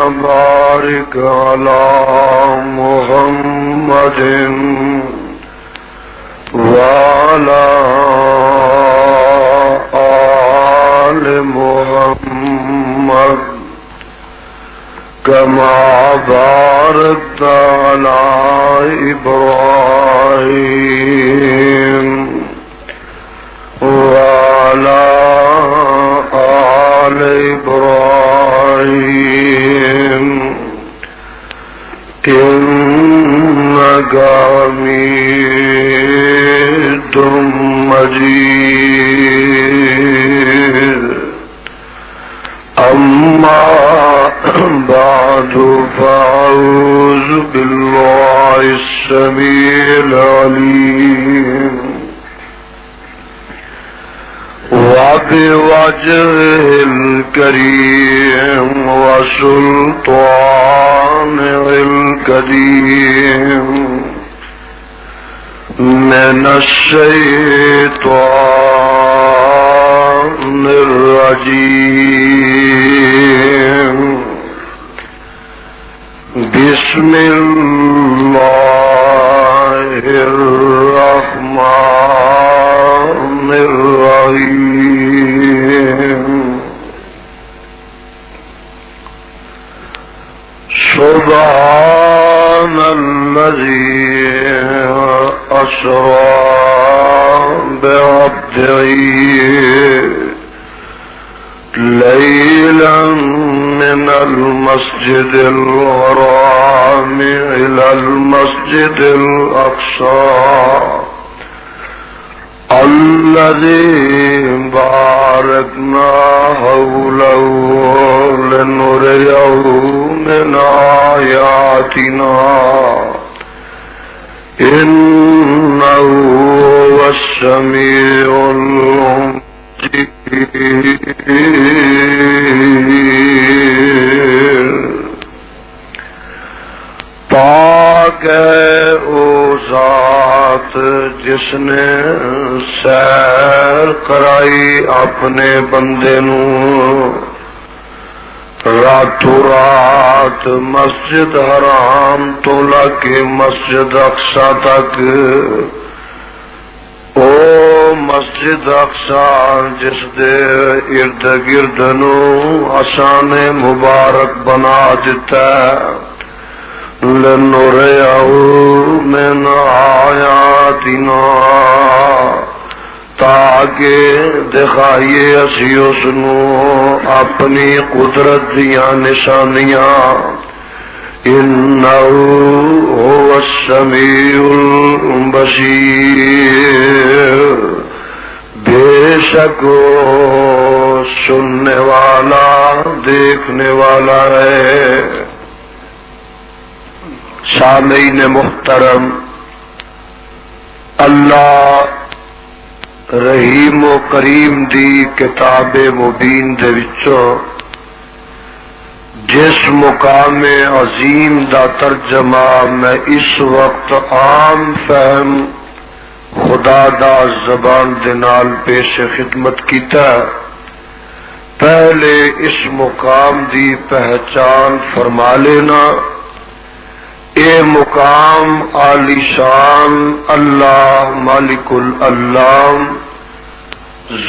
بارك على محمد وعلى آل محمد كما باركت على إبراهيم وعلى آل إبراهيم إنك حميد مجيد. أما بعد فأعوذ بالله السميع العليم وبوجهه الكريم وسلطانه القديم من الشيطان الرجيم. بسم الله الرحمن الرحيم. سبحان الذي أسرى بعبده ليلا من المسجد الحرام إلى المسجد الأقصى الذي باركنا حوله لنريه من آياتنا إنه هو السميع البصير. پاک ہے او ذات جس نے سیر کرائی اپنے بندے نو راتوں رات مسجد حرام تو لے کے مسجد اقصی تک. او مسجد اقصی جس دے ارد گرد نو آسان مبارک بنا دیتا ہے لنُرِيَهُ مِنْ آیاتنا تاکہ دکھائیے اسی اس نو اپنی قدرت دیاں نشانیاں. إِنَّهُ هُوَ السَّمِيعُ الْبَصِيرُ. بے شک سننے والا دیکھنے والا ہے. سامعین محترم، اللہ رحیم و کریم دی کتاب مبین دے وچوں جس مقام عظیم دا ترجمہ میں اس وقت عام فہم خدا دا زبان دے نال پیش خدمت کیتا. پہلے اس مقام دی پہچان فرما لینا. اے مقام عالی شان اللہ مالک الالام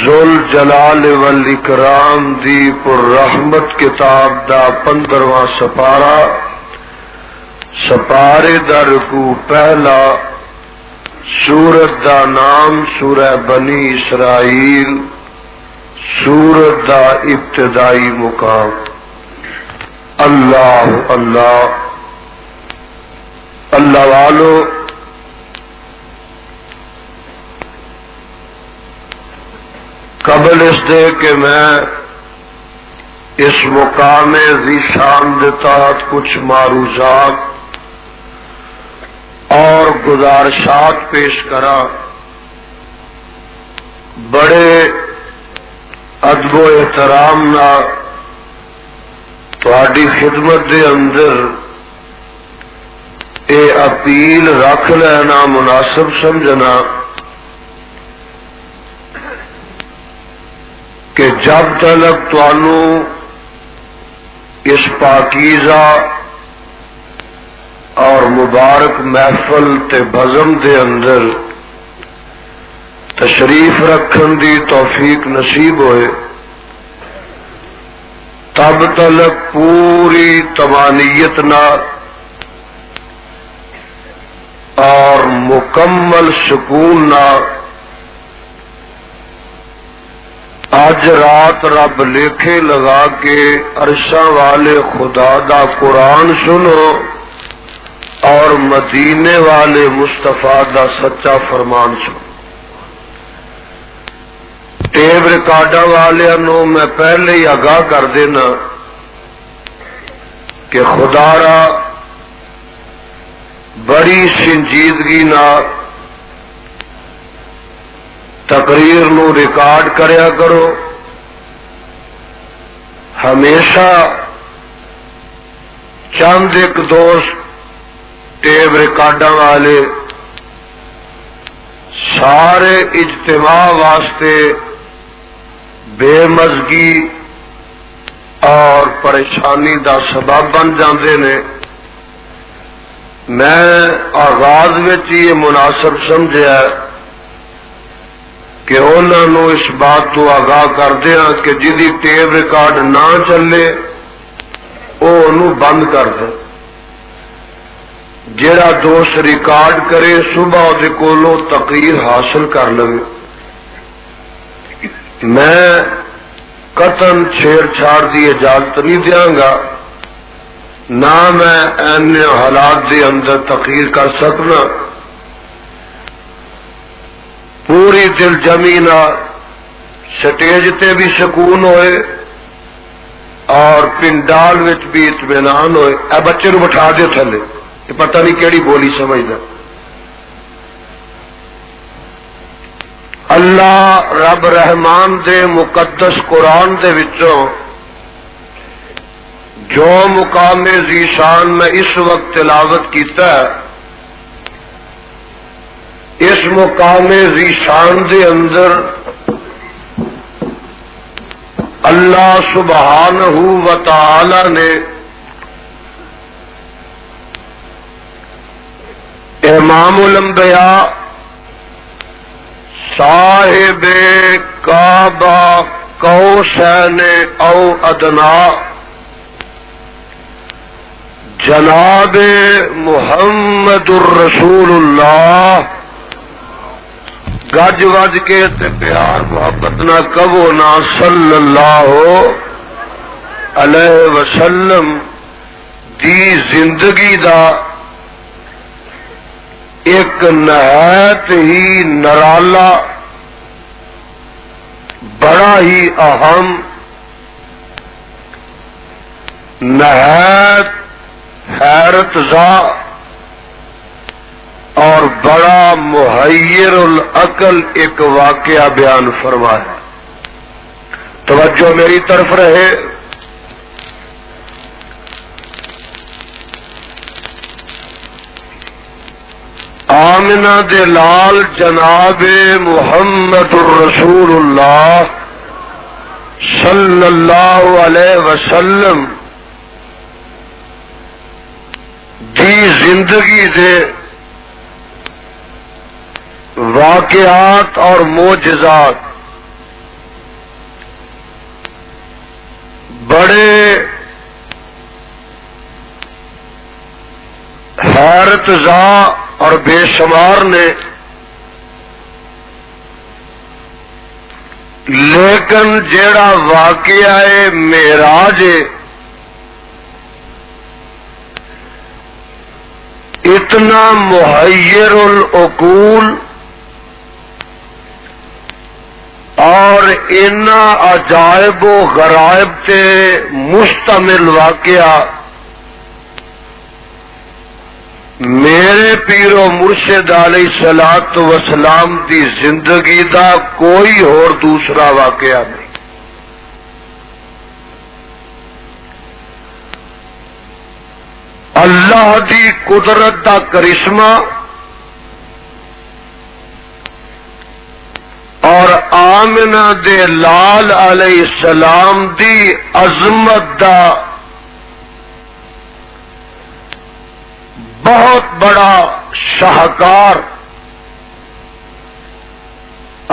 ذوال جلال والاکرام دی پر رحمت کتاب دا 15واں سپارہ سپارے دا رکوع پہلا. سورت دا نام سورہ بنی اسرائیل. سورت دا ابتدائی مقام. اللہ اللہ اللہ والو، قبل اس دے کہ میں اس مقام ذی شان کے تحت کچھ معروضات اور گزارشات پیش کرا، بڑے ادب و احترام نہ تہاڈی خدمت دے اندر اے اپیل رکھ لینا مناسب سمجھنا کہ جب تک تانوں اس پاکیزہ اور مبارک محفل تے بزم دے اندر تشریف رکھن دی توفیق نصیب ہوئے، تب تلک پوری تمانیت نال اور مکمل سکون نال اج رات رب لیکھے لگا کے عرشاں والے خدا دا قرآن سنو اور مدینے والے مصطفیٰ دا سچا فرمان سنو۔ ٹیپ ریکارڈا والوں میں پہلے ہی آگاہ کر دینا کہ خدا را بڑی سنجیدگی نال تقریر نو ریکارڈ کریا کرو، ہمیشہ چند ایک دوست ٹیپ ریکارڈاں والے سارے اجتماع واسطے بے مزگی اور پریشانی دا سبب بن جاندے نے۔ میں آغاز وچ یہ مناسب سمجھیا کہ انہوں اس بات تو آگاہ کر دیا کہ جدی ٹیپ ریکارڈ نہ چلے وہ انہوں بند کر دے، جڑا دوست ریکارڈ کرے صبح دے کولوں تقریر حاصل کر لے۔ میں قطعاً چھیڑ چھاڑ دی اجازت نہیں دیاں گا، نہ میں این حالات دے اندر تقریر کر سکنا۔ پوری دل جمی نال سٹیج تے بھی سکون ہوئے اور پنڈال وچ بھی اطمینان ہوئے۔ اے بچے نو بٹھا دے تھلے، یہ پتہ نہیں کیڑی بولی سمجھدا۔ اللہ رب رحمان دے مقدس قرآن دے وچوں جو مقام ذیشان میں اس وقت تلاوت کیتا ہے، اس مقام ذیشان دے اندر اللہ سبحانہ و تعالی نے امام الانبیاء صاحب کعبہ قوسین او ادنا جناب محمد الرسول اللہ گج وج کے تے پیار محبت نہ کہو نا صلی اللہ علیہ وسلم دی زندگی دا ایک نہایت ہی نرالا، بڑا ہی اہم، نہایت حیرت زا اور بڑا محیر العقل ایک واقعہ بیان فرمایا۔ توجہ میری طرف رہے۔ آمنہ دے لال جناب محمد الرسول اللہ صلی اللہ علیہ وسلم دی زندگی دے واقعات اور معجزات بڑے حیرت زا اور بے شمار نے، لیکن جیڑا واقعہ معراج اتنا محیر العقول اور اتنا عجائب و غرائب تے مشتمل واقعہ میرے پیر و مرشد علیہ الصلوۃ والسلام دی زندگی دا کوئی اور دوسرا واقعہ نہیں۔ اللہ دی قدرت دا کرشمہ اور آمنہ دے لال علیہ السلام دی عظمت دا بڑا شاہکار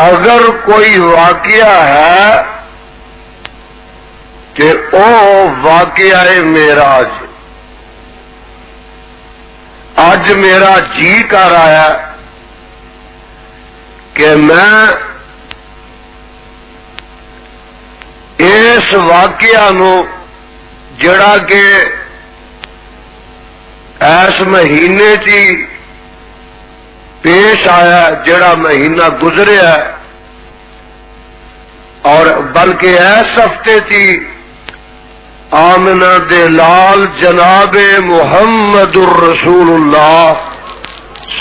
اگر کوئی واقعہ ہے کہ او واقعہ معراج. اج میرا جی کر آیا کہ میں اس واقعہ نو جڑا کہ اس مہینے چی پیش آیا، جڑا مہینہ گزریا اور بلکہ اس ہفتے چی آمنہ دے لال جناب محمد الرسول اللہ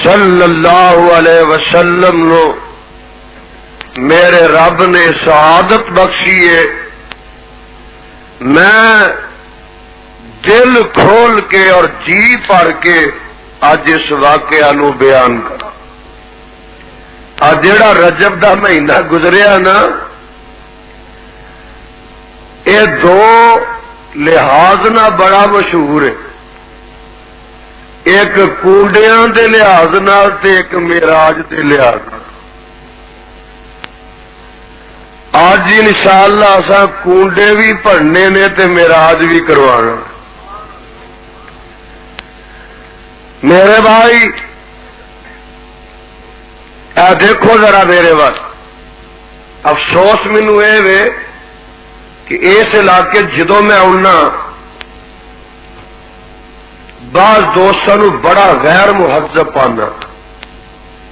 صلی اللہ علیہ وسلم نو میرے رب نے سعادت بخشی ہے. میں دل کھول کے اور جی پڑھ کے اج اس واقعہ نو بیان کرا. آج جڑا رجب دا مہینہ گزریا نا، یہ دو لحاظ نہ بڑا مشہور ہے. ایک کونڈیاں دے لحاظ نال تے ایک معراج دے لحاظ نال. آج انشاءاللہ اساں کونڈے بھی پڑھنے نے تے معراج بھی کروانا. میرے بھائی دیکھو ذرا میرے وقت افسوس مینو یہ کہ اس علاقے جدو میں آنا بعض دوستوں بڑا غیر مہذب پانا،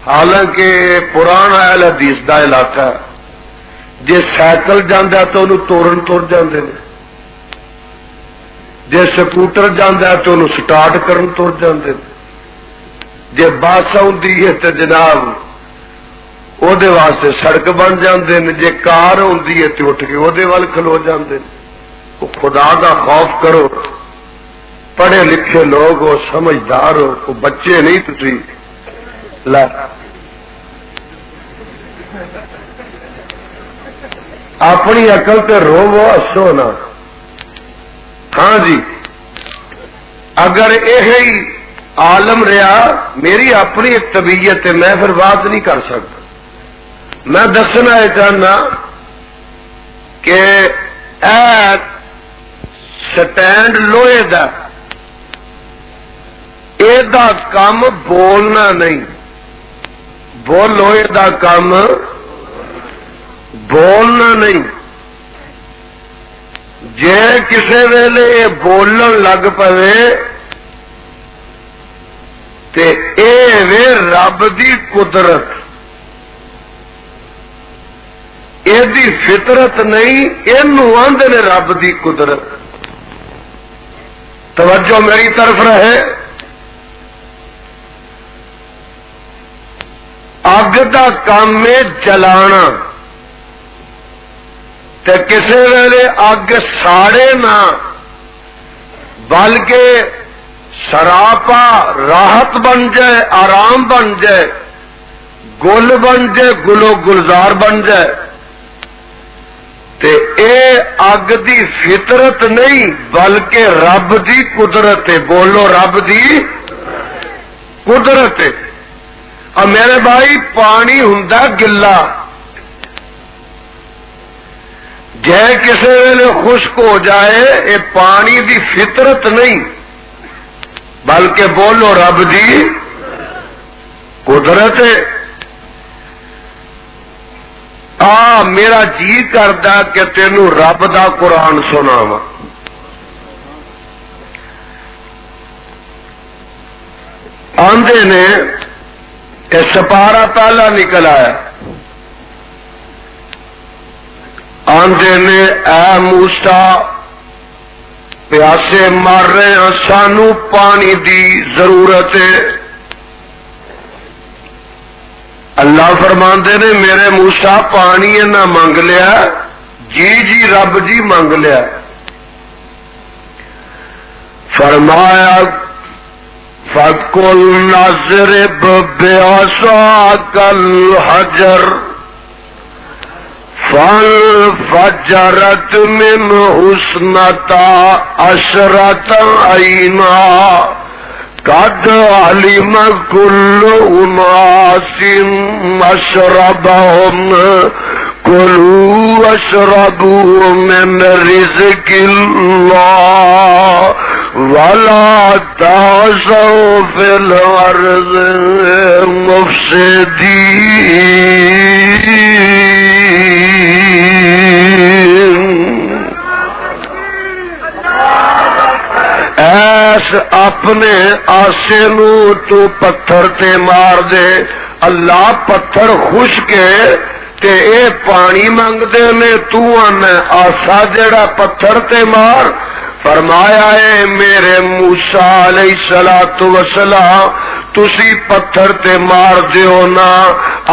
حالانکہ پرانا اہل حدیث دا علاقہ ہے. جے سائیکل جانا تو انہوں توڑن تر جاندے نے، جے سکوٹر جانا تو انہوں سٹارٹ کرن تر جاندے نے، جے بس آتی ہے تو جناب وہ واسطے سڑک بن جاندے نے، جے کار آتی ہے تو اٹھ کے وہ وال کھلو جاندے نے. وہ خدا دا خوف کرو، پڑھے لکھے لوگ ہو، سمجھدار ہو، وہ بچے نہیں تسی اپنی عقل تے روو ہسو نا. ہاں جی، اگر یہ عالم رہا، میری اپنی ایک طبیعت ہے، میں پھر بات نہیں کر سکتا. میں دسنا یہ چاہنا کہ اے سٹینڈ لوہے دا دا کام بولنا نہیں، لوہے دا کام بولنا نہیں. جے کسے ویلے یہ بولن لگ پوے تے اے وے رب دی قدرت، یہ دی فطرت نہیں، یہ آندے نے رب دی قدرت. توجہ میری طرف رہے. اگ دا کام میں جلانا تے کسے ویلے اگ ساڑے نہ بلکہ سراپا راحت بن جائے، آرام بن جائے، گل بن جائے، گلو گلزار بن جائے. تے اے اگ دی فطرت نہیں بلکہ رب دی قدرت ہے. بولو رب دی قدرت ہے. اور میرے بھائی پانی ہوندا گلا، جے کسی ویلے خشک ہو جائے یہ پانی دی فطرت نہیں بلکہ بولو رب دی قدرت ہے. میرا جی کردا کہ تینوں رب دا قرآن سناواں. آندے نے کہ سپارہ پہلا نکل آیا، آندے نے اے موسیٰ پیاسے مر رہے ہیں، سانو پانی دی ضرورت ہے. اللہ فرماندے نے میرے موسیٰ پانی نہ منگ لیا، جی رب جی منگ لیا. فرمایا فَقُلْ نَضْرِبْ بِعَصَاكَ الْحَجَرَ فَانْفَجَرَتْ مِنْهُ اثْنَتَا عَشْرَةَ عَيْنًا قد علم كل أناس مشربهم كلوا واشربوا من رزق الله ولا تعثوا في الأرض مفسدين. ایس اپنے آسے نو تو پتھر تے مار دے. اللہ پتھر خشک تے اے پانی منگ دے نے، تو آنا آسا جڑا پتھر تے مار. فرمایا ہے میرے موسیٰ علیہ السلام تسی پتھر تے مار دیو نا،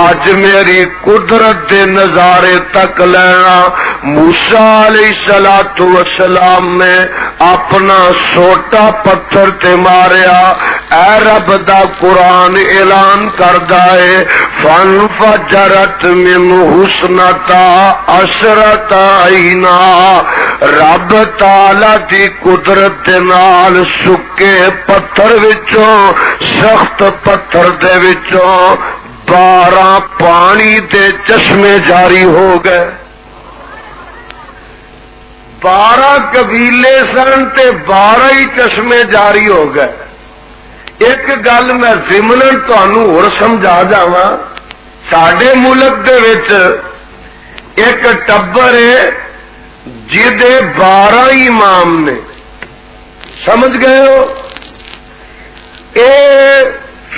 اج میری قدرت دے نظارے تک لینا. موسیٰ علیہ السلام نے اپنا سوٹا پتھر تے ماریا. اے رب دا قرآن اعلان کردا ہے فانفجرت منہ حسنتا عشرۃ عینا. رب تعالی دی قدرت دے نال سکے پتھر وچوں، سخت پتھر دے وچوں 12 پانی دے چشمے جاری ہو گئے. 12 قبیلے سن تے 12 ہی چشمے جاری ہو گئے. ایک گل میں ضمناً تانوں ہور سمجھا جاواں. ساڈے ملک دے وچ ایک ٹبر ہے جہدے 12 امام نے. سمجھ گئے ہو؟ اے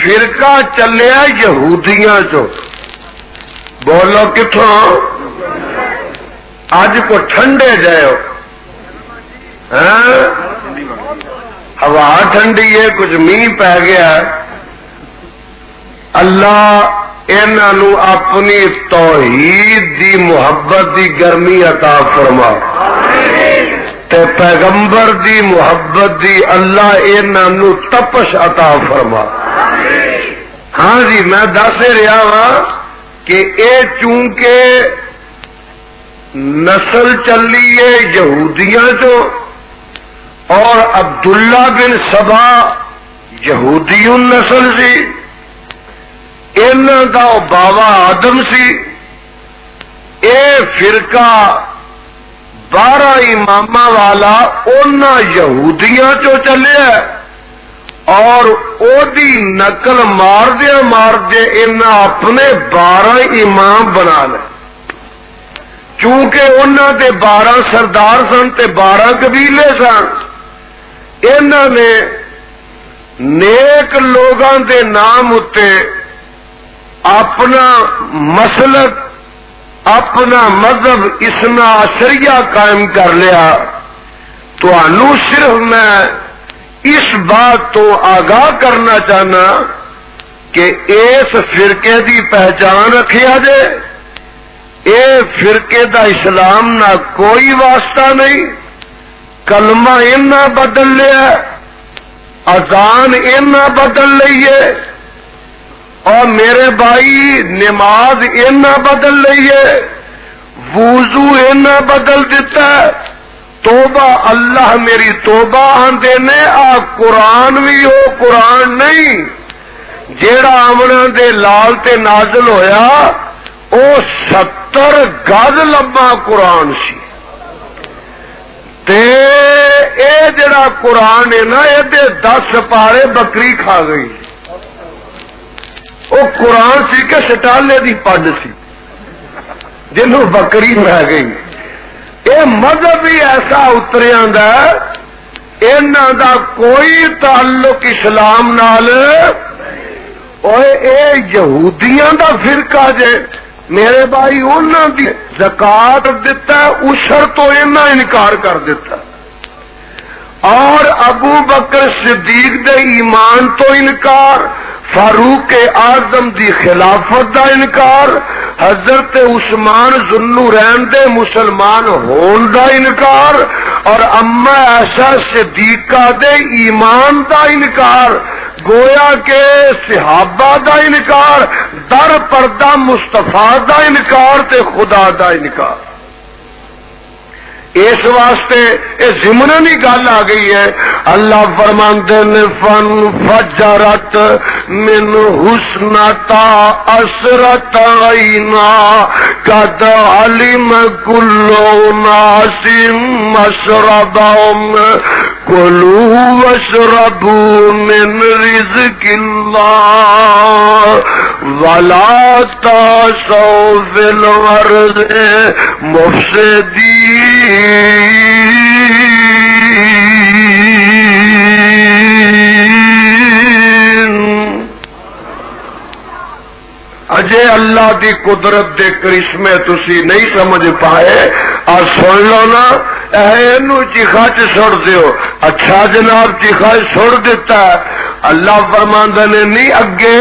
فرقہ چلیا یہودیاں چو. بولو کتھوں؟ اج کو ٹھنڈے جاؤ، ہوا ٹھنڈی ہے، کچھ میہ پی گیا. اللہ انہوں اپنی توحید دی محبت دی گرمی عطا فرما تے پیغمبر دی محبت دی اللہ انہوں تپش عطا فرما. ہاں جی میں دس رہا ہاں کہ اے چونکہ نسل چلی ہے یہودیاں چو، اور عبداللہ بن سبا یہودی نسل سی، انہاں دا بابا آدم سی. اے فرقہ 12 امامہ والا انہاں یہودیاں چو چلیا، اور او دی نقل مار دے انہاں اپنے 12 امام بنا لے. چونکہ انہاں دے 12 سردار سن تے 12 قبیلے سن. انہاں نے نیک لوگاں دے نام اتے اپنا مسلک، اپنا مذہب اثنا عشریہ قائم کر لیا. تانوں صرف میں اس بات تو آگاہ کرنا چاہنا کہ اس فرقے دی پہچان رکھیا جائے. اے فرقے دا اسلام نہ کوئی واسطہ نہیں. کلمہ انہاں بدل لیا، اذان انہاں بدل لئیے، اور میرے بھائی نماز انہاں بدل لئیے، وضو انہاں بدل دیتا ہے. توبہ اللہ میری توبہ آندے نے. آ قرآن بھی ہو قرآن نہیں جیڑا آمنا دے لال تے نازل ہویا او 70 گز لمبا قرآن سی. تے اے جڑا قرآن ہے نا اے 10 سپارے بکری کھا گئی. وہ قرآن سی کہ سٹالے دی پڈ سی جنوں بکری رہ گئی. یہ مذہب ہی ایسا اتریاں دا انہاں دا کوئی تعلق اسلام نال. اے یہودیاں دا فرقہ جے میرے بھائی انہاں دی زکات دیتا ہے، عشر تو انہاں انکار کر دیتا. اور ابو بکر صدیق دے ایمان تو انکار، فاروق اعظم دی خلافت دا انکار، حضرت عثمان ذوالنورین دے مسلمان ہون دا انکار، اور اما عائشہ صدیقہ دے ایمان دا انکار. گویا کہ صحابہ دا انکار، در پردہ مصطفیٰ دا انکار تے خدا دا انکار. اس واسطے یہ ضمناً ہی گل آ گئی ہے. اللہ فرماندے نے فن فجرت من حسنتا اسرت عینا قد علم کل اناس مشربهم کلوا واشربوا من رزق اللہ ولا تعثوا فی الارض مفسدین۔ اجے اللہ دی قدرت دے کرشمے تسی نہیں سمجھ پائے، اور سن لو نا، اینو چیخا چ سڑ دیو۔ اچھا جناب چیخا سڑ دیتا ہے، اللہ فرماندا نے نہیں اگے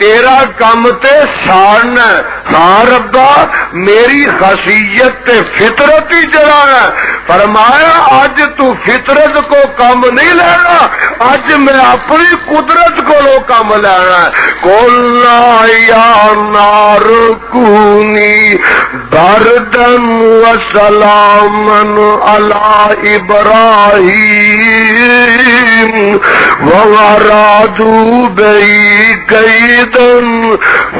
تیرا کام تے ساڑنا، ہاں ربا میری خاصیت تے فطرت ہی جڑا ہے۔ فرمایا آج تو فطرت کو کام نہیں لینا، آج میں اپنی قدرت کو لو کام لینا ہے۔ قُلْنَا يَا نَارُ كُونِي بَرْدًا وَسَلَامًا عَلَىٰ إِبْرَاهِيمَ وَأَرَادُوا بِهِ كَيْدًا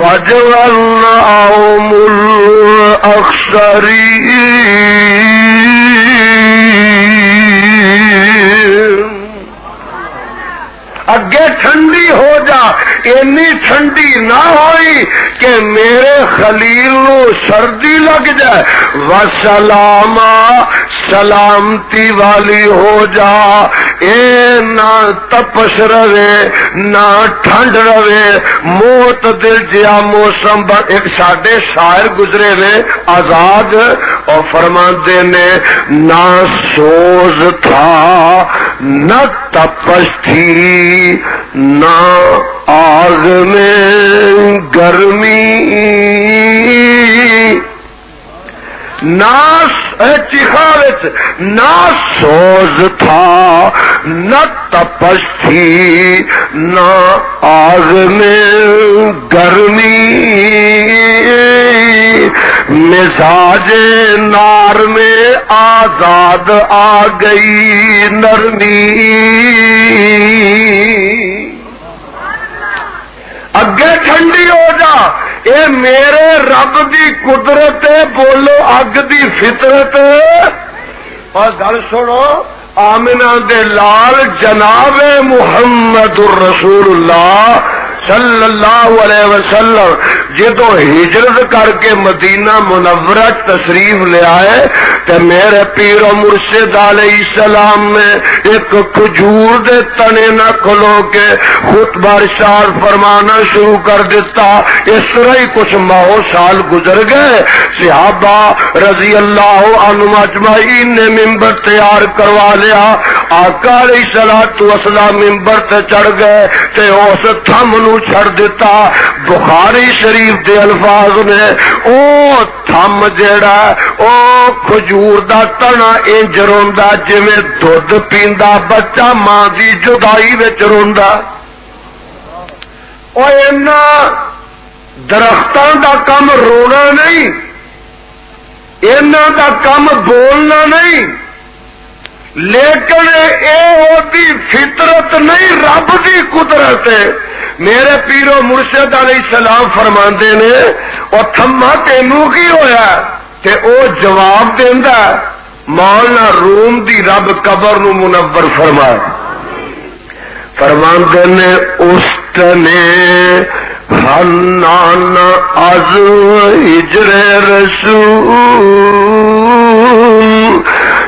فَجَعَلْنَاهُمُ الْأَخْسَرِينَ۔ اگے ٹھنڈی ہو جا، اینی ٹھنڈی نہ ہوئی کہ میرے خلیل نو سردی لگ جائے۔ وسلاما سلامتی والی ہو جا، اے نہ تپش رہے نہ ٹھنڈ رہے، موت دل جیا موسم۔ ایک ساڈے شاعر گزرے نے آزاد، اور فرماندے نے نہ سوز تھا نہ تپش تھی نہ آگ میں گرمی، نہ چیخاوت نہ سوز تھا نہ تپش تھی نہ آگ میں گرمی، مزاج نار میں آزاد آ گئی نرمی۔ اگے ٹھنڈی ہو جا، اے میرے رب دی قدرت ہے، بولو اگ دی فطرت۔ اور گل سنو، آمنہ دے لال جناب محمد الرسول اللہ صلی اللہ علیہ وسلم جدو ہجرت کر کے مدینہ منورہ تشریف لے آئے تو میرے پیر و مرشد علیہ السلام نے ایک کھجور دے تنے نہ کھلو کے خطبہ ارشاد فرمانا شروع کر دیتا۔ اس طرح ہی کچھ ماہ سال گزر گئے، صحابہ رضی اللہ عنہم اجمعین نے ممبر تیار کروا لیا، آقا علیہ الصلوۃ والسلام ممبر تے چڑھ گئے تے اس تھم نو چھڑ دیتا۔ بخاری شریف دے الفاظ نے او تھم جیڑا او کھجور دا تنا انج روندا جویں دودھ پیندا بچہ ماں دی جدائی وچ روندا۔ او انہاں درختاں دا کم رونا نہیں، انہاں دا کم بولنا نہیں، لیکن اے دی فطرت نہیں، رب دی قدرت ہے۔ میرے پیرو مرشد علیہ السلام فرماندے نے اور تھما تینوں کی ہویا تے او جواب دیندا مولانا روم دی رب قبر نو منور فرمائے۔ فرماندے نے اس نے حنان از ہجر رسول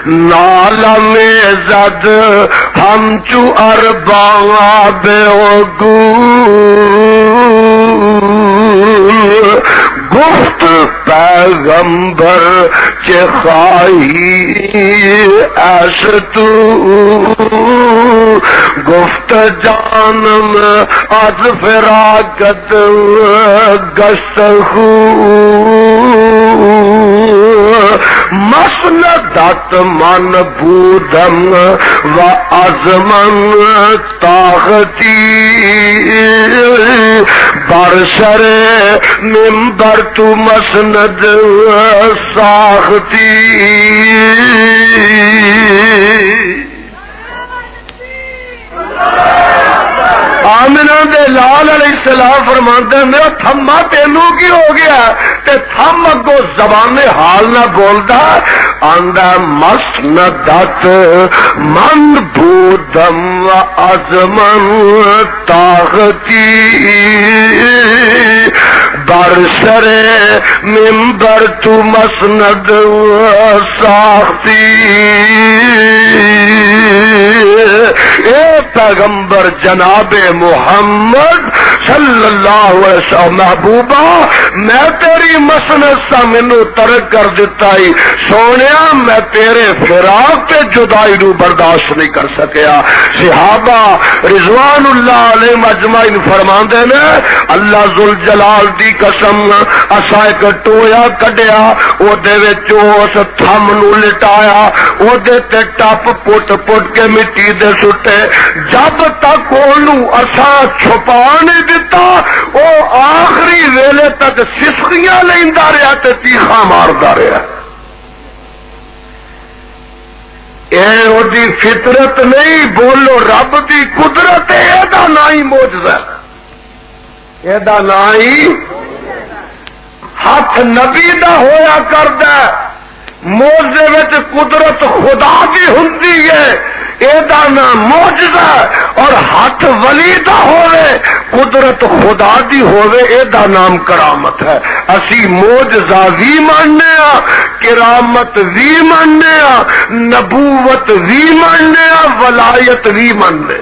نالا میں زد ہم چو ارباں بے وگول گفت پیغمبر چه خواهی از تو گفت جانم از فراقت گشت خو مسندت من بودم و از من طاقتی بر سر منبر تو مسند ساختی۔ بلال علیہ السلام فرماندے میرا تھما تینوں کی ہو گیا تے تھم اگو زبان حال نہ بولدا آندا مسندت من بودم و ازمن طاقتی بر سر منبر تو مسند ساختی اے پیغمبر جناب محمد صلی اللہ علیہ وسلم محبوبہ میں تیری مسند سا مینوں ترک کر دیتا ہی سونیا میں تیرے فراق تے جدائی نو برداشت نہیں کر سکیا صحابہ رضوان اللہ علیہ اجمعین فرماندے نے اللہ ذوالجلال دی قسم اسا ایک ٹویا کڈیا او دے وچ اس تھم نو لٹایا او دے تے ٹپ پٹ پٹ کے مٹی دے سٹے جب تک اونوں اسا چھپا نہیں دتا او آخری ویلے تک سسکیاں لیندا رہیا تے تیخا ماردا رہیا اے او دی فطرت نہیں بولو رب دی قدرت ہے اے دا نا ہی معجزہ اے دا نا ہی ہاتھ نبی دا ہویا کردا معجزے وچ قدرت خدا دی ہوندی ہے اے دا نام معجزہ اور ہاتھ ولی دا ہوئے قدرت خدا دی ہوئے اے دا نام کرامت ہے اسی معجزہ بھی ماننے ہاں کرامت بھی ماننے ہاں نبوت بھی ماننے ہاں ولایت بھی ماننے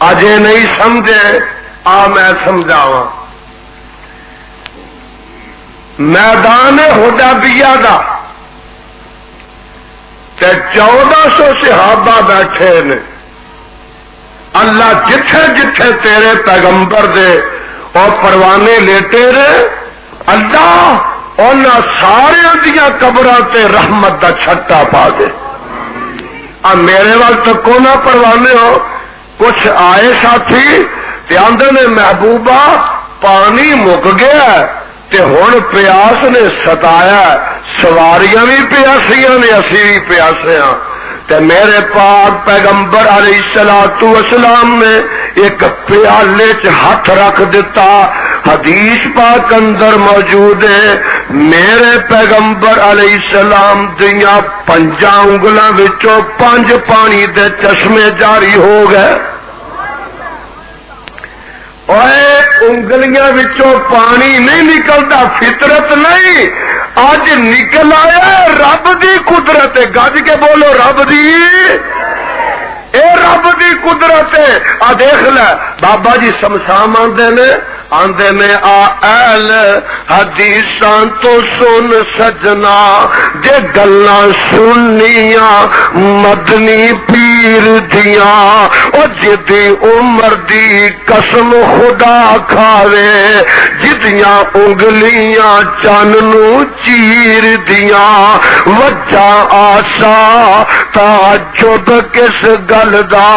اجے نہیں سمجھے آ میں سمجھاواں میدان حدیبیہ دا 1400 صحابہ بیٹھے نے اللہ جتھے جتھے تیرے پیغمبر دے اور پروانے لیٹے رہے اللہ انہاں سارے دیاں قبراں تے رحمت دا چھٹا پا دے میرے وقت کو نہ پروانے ہو کچھ آئے ساتھی تے آندے نے محبوبہ پانی مک گیا تے ہن پیاس نے ستایا سواریاں بھی پیاسیاں نے اسی بھی پیاسے ہاں تے میرے پاک پیغمبر علیہ الصلوۃ والسلام نے ایک پیالے چ ہاتھ رکھ دیتا حدیث پاک اندر موجود ہے میرے پیغمبر علیہ السلام دیاں 5 انگلاں وچوں 5 پانی دے چشمے جاری ہو گئے اوے انگلیاں وچوں پانی نہیں نکلتا فطرت نہیں اج نکل آیا رب دی قدرت گج کے بولو رب دی اے رب دی قدرت آ دیکھ لے بابا جی شمشام آندے نے آ اہل حدیثاں تو سن سجنا جے گلاں سنیاں مدنی پیر دیاں او جدی عمر دی قسم خدا کھاوے جدیاں انگلیاں چن نو چیر دیاں وجہ آسا تعجب کس گل دا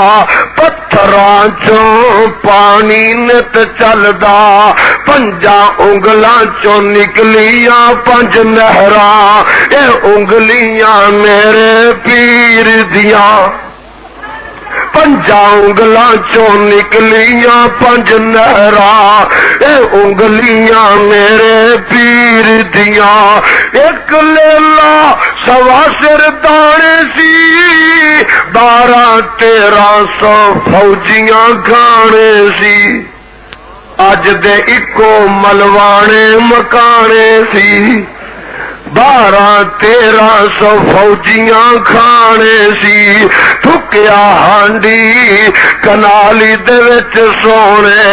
پتھراں چوں پانی نت چلدا 5 انگلاں چوں نکلیاں 5 نہراں اے انگلیاں میرے پیر دیاں 5 انگلاں چوں نکلیاں 5 نہراں اے انگلیاں میرے پیر دیاں ایک لیلا سوا سر دانے سی 12-1300 فوجیاں کھانے سی اج دے اکو ملوانے مکانے سی 12-1300 فوجیاں کھانے سی تھکیا ہانڈی کنالی دے وچ سونے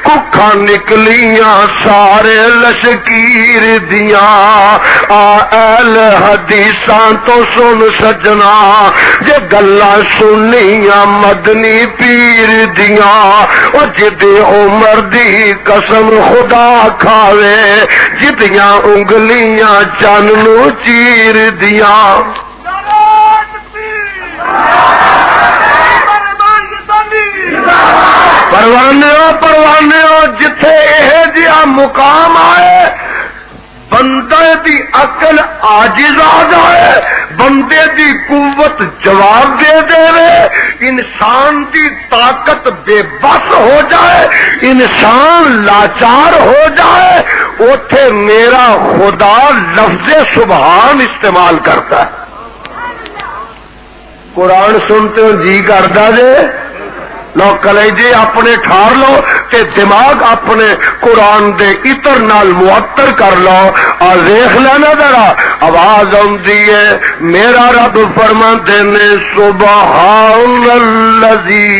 ککھاں نکلیاں سارے لشکیر دیاں آ اہل حدیثاں تو سن سجنا جے گلاں سنیاں مدنی پیر دیاں او جدی عمر دی قسم خدا کھاوے جدیاں انگلیاں چن نو چیر دیاں پروانے جتھے یہ جہا مقام آئے بندے دی عقل عاجز آ جائے بندے دی قوت جواب دے دے انسان دی طاقت بے بس ہو جائے، انسان لاچار ہو جائے، اوتھے میرا خدا لفظ سبحان استعمال کرتا ہے۔ قرآن سنتے ہو جی کردا جے لو کلیجے اپنے ٹھار لو تے دماغ اپنے قرآن دے عطر نال معطر کر لو اور دیکھ لینا ذرا آواز آندی ہے میرا رب فرماندے نے سبحان الذی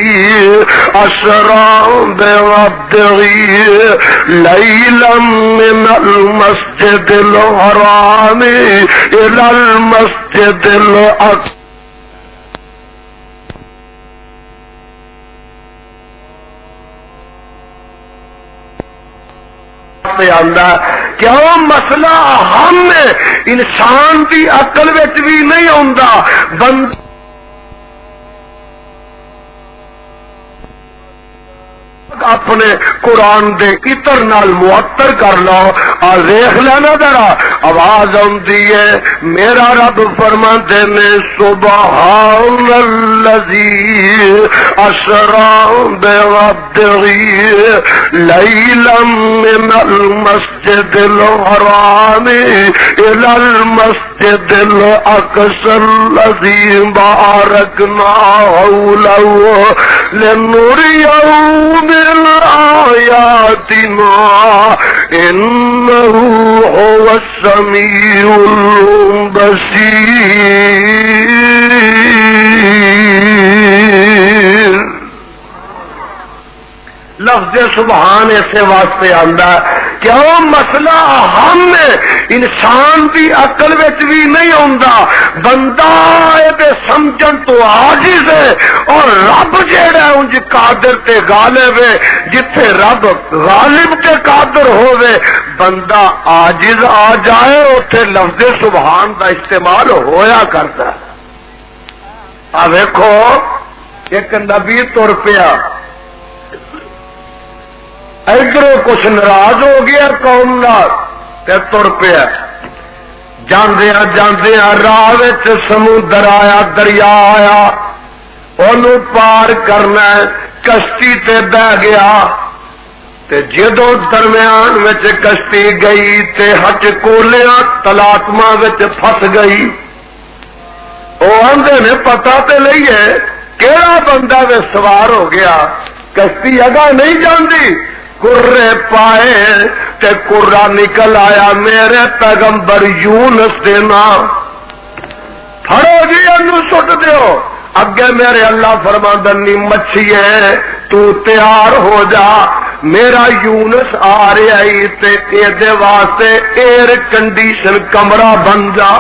اسری بعبدہ لیلا من المسجد الحرام الی المسجد الاقصی۔ کیوں مسئلہ اہم ہے، انسان دی عقل وچ بھی نہیں آندا، بندہ اپنے قرآن دے عطر نال معطر کر لو اور دیکھ لینا ذرا آواز آندی ہے میرا رب فرماندے نے سبحان الذی اسری بعبدہ لیلا من المسجد الحرام الی المسجد الاقصی الذی بارکنا حولہ لنریہ من آیاتنا انہ هو السمیع البصیر۔ لفظ سبحان ایسے واسطے آندا ہے کیوں مسئلہ اہم ہے، انسان دی عقل وچ بھی نہیں آندا، بندہ اے سمجھن تو عاجز ہے، اور رب جیڑا انج قادر تے غالب ہے، جتھے رب غالب تے قادر ہووے بندہ عاجز آ جائے اوتھے لفظ سبحان دا استعمال ہویا کرتا ہے۔ آ ویکھو ایک نبی تر پیا، ادھروں کچھ ناراض ہو گیا قوم نال تے تر پیا، جاندیاں جاندیاں راہ وچ سمندر آیا، دریا آیا، انہوں پار کرنا کشتی تے بہ گیا تے جدوں درمیان وچ کشتی گئی تے ہچ کولیاں تلاطماں وچ پھس گئی۔ او آندے نے پتہ تے لئیے کیڑا بندہ وے سوار ہو گیا، کشتی اگاں نہیں جاندی، کرے پائے تے کرا نکل آیا میرے پیغمبر یونس دے نام، پھڑو جی انو سٹ دیو، اگے میرے اللہ فرماندنی مچھی ہے تو تیار ہو جا، میرا یونس آ رہا ہی تے اے دے واسطے ایئر کنڈیشن کمرہ بن جا۔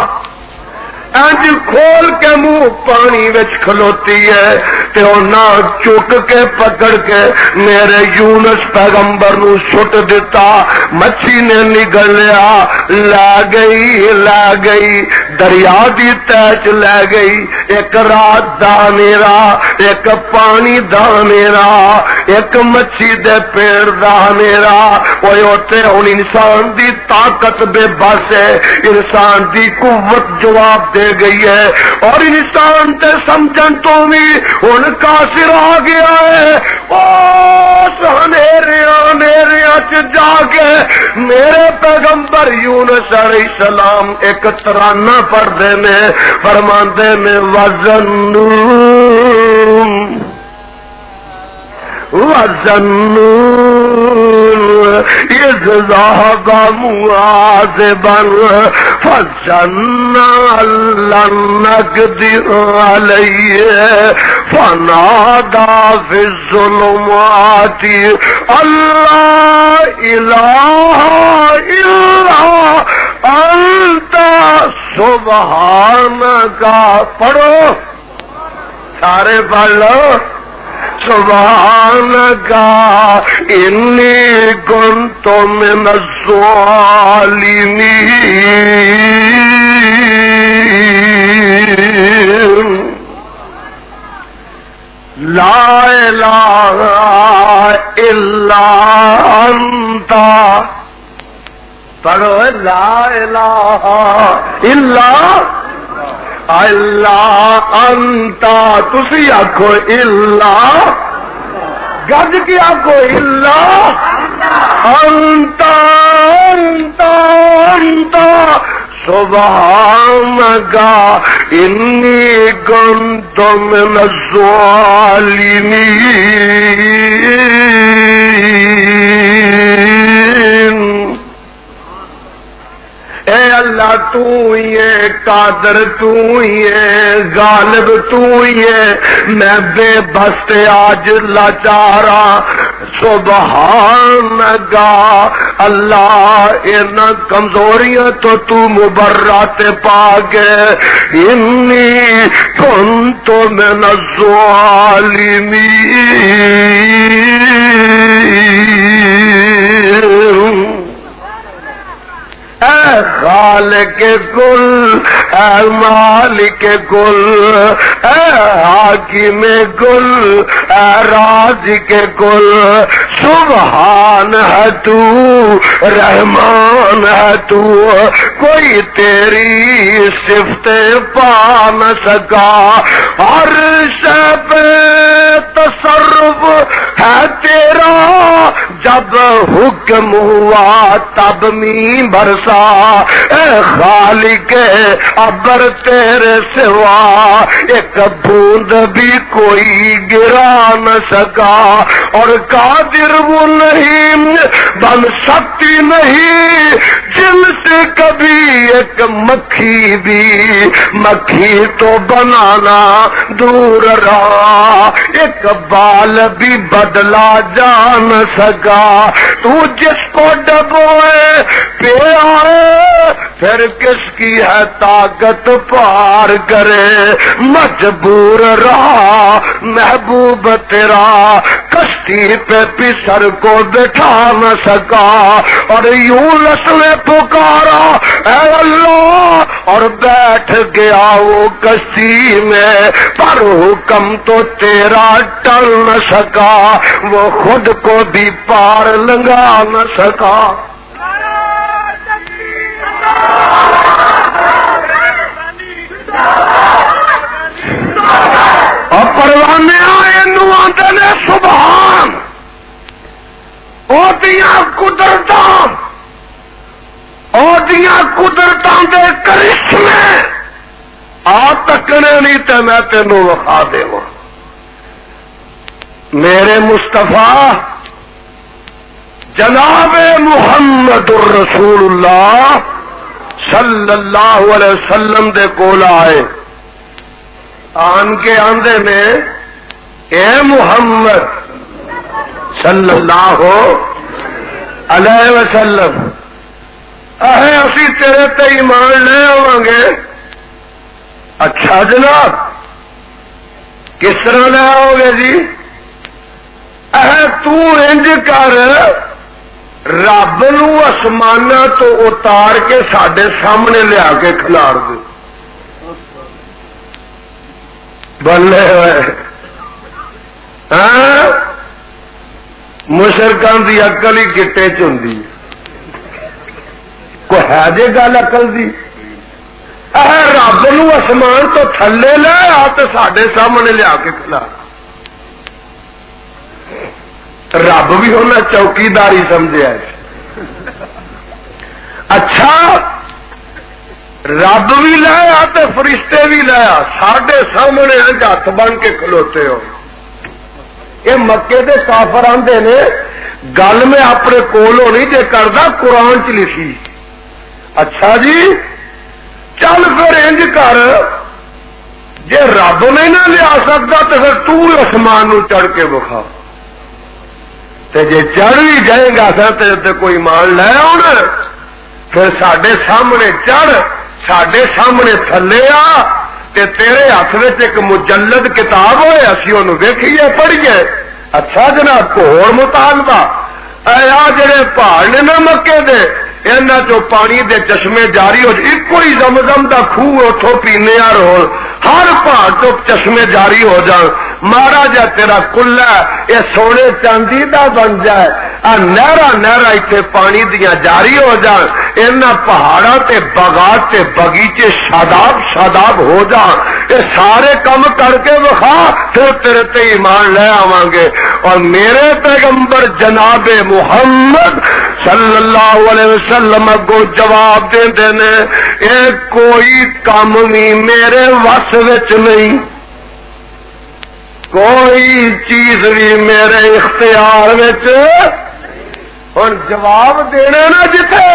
انج کھول کے منہ پانی وچ کھلوتی ہے تے انہاں چک کے پکڑ کے میرے یونس پیغمبر نو سٹ دیتا، مچھی نے نگلیا لے گئی دریا دی تہچ لے گئی، ایک رات دا نیرا، ایک پانی دا نیرا، ایک مچھی دے پیڑ دا نیرا۔ اوے اوتے ہن انسان دی طاقت بے بس ہے، انسان دی قوت جواب دے گئی ہے، اور انسان تے سمجھن تو بھی ہن کافر آ گیا ہے۔ اس ہنیریاں چ جا کے میرے پیغمبر یونس علیہ السلام ایک ترانہ پڑھتے نے، فرماندے نے وَظَنُّونَ إِذْ ذَهَبَ مُغَاضِبًا فَظَنَّ أَن لَّن نَّقْدِرَ عَلَيْهِ فَنَادَىٰ فِي الظُّلُمَاتِ أَن لَّا إِلَٰهَ إِلَّا أَنتَ سُبْحَانَكَ۔ پڑھو سارے پڑھ لو، سبحانک انی کنت من الظالمین۔ لا الہ الا انت، پڑھو لا الہ الا اللہ انتا تسی آکھو اللہ گج کے آکھو اللہ انتا انتا انتا سبحانک انی کنت من الظالمین اے اللہ تو ہی ہے قادر، تو ہی ہے غالب، تو ہی ہے میں بے بس آج لاچارا سبحانک اللہ ان کمزوریاں تو مبرات پا گئے انی کنت من الظالمین اے خالق کل، اے مالک کل، اے حاکم کل، اے رازق کل، سبحان ہے تو، رحمان ہے تو، کوئی تیری صفت پا نہ سکا، ہر شب تصرف ہے تیرا، جب حکم ہوا تب می برسا، اے خالق ابر تیرے سوا ایک بوند بھی کوئی گرا نہ سکا، اور قادر وہ نہیں بن سکتی نہیں جن سے کبھی ایک مکھی بھی، مکھی تو بنانا دور رہا، ایک بال بھی بدلا جا نہ سکا، تو جس کو ڈبوئے پہ آئے پھر کس کی ہے طاقت پار کرے، مجبور رہا محبوب تیرا کشتی پہ پسر کو بٹھا نہ سکا، اور یونس نے پکارا اے اللہ اور بیٹھ گیا وہ کشتی میں، پر حکم تو تیرا ٹل نہ سکا، وہ خود کو بھی پار لنگا نہ سکا۔ اور پروانے آئے نو آتے نے سبحان، اوہدیاں قدرتاں، اوہدیاں قدرتاں دے کرشمے آ تکنے نہیں تے میں تینوں وکھا دیواں۔ میرے مصطفیٰ جناب محمد الرسول اللہ صلی اللہ علیہ وسلم دے کول آئے، آن کے آندے نے اے محمد صلی اللہ علیہ وسلم اسی تیرے تے ایمان لے آواں گے۔ اچھا جناب کس طرح لے آؤ گے جی؟ تو انج کر رب نو آسماناں تو اتار کے ساڈے سامنے لیا کے کھلار دے، بلے ہوئے ہاں مشرکاں دی عقل ہی گٹے چ ہوندی، کوئی ہے جے گل عقل دی؟ رب نو آسمان تو تھلے لے آ تے ساڈے سامنے لیا کے کھلار، رب بھی ہونا چوکیداری سمجھے۔ اچھا رب بھی لایا تے فرشتے بھی لایا، ساڈے سامنے ہاتھ بن کے کھلوتے ہو۔ یہ مکے دے کافر آندے نے گل میں اپنے کولوں نہیں جے کردا، قرآن چ لکھی۔ اچھا جی چل پھر انج کر، جے رب نہیں نہ لیا سکتا تو پھر تو آسمان نو چڑھ کے بکھا، جے چڑھ بھی جائے گا سر کوئی مان لے آنا، پھر ساڈے سامنے چڑھ، ساڈے سامنے تھلے آ، تے تیرے ہاتھ میں ایک مجلد کتاب ہوئے، اسی انہوں ویکھیے پڑھیے۔ اچھا جناب کو ہور مطالبہ، آ جڑے پہاڑ نے نہ مکے دے انہاں چوں پانی دے چشمے جاری ہو، ایکو ہی زمزم دا خوہ اتھوں پینے آ رہو، ہر پہاڑ تو چشمے جاری ہو جان، مارا جا تیرا کلا یہ سونے چاندی دا بن جائے، نہرا نہرا اتنے پانی دیا جاری ہو جان، انہاں پہاڑاں تے باغات تے باغیچے شاداب شاداب ہو جان، یہ سارے کم کر کے وکھا، پھر تیرے تے ایمان لے آواں گے۔ اور میرے پیغمبر جناب محمد صلی اللہ علیہ وسلم کو جواب دیندے نے، اے کوئی کم بھی میرے وس وچ نہیں، کوئی چیز بھی میرے اختیار وچ۔ اور جواب دینے نا جتھے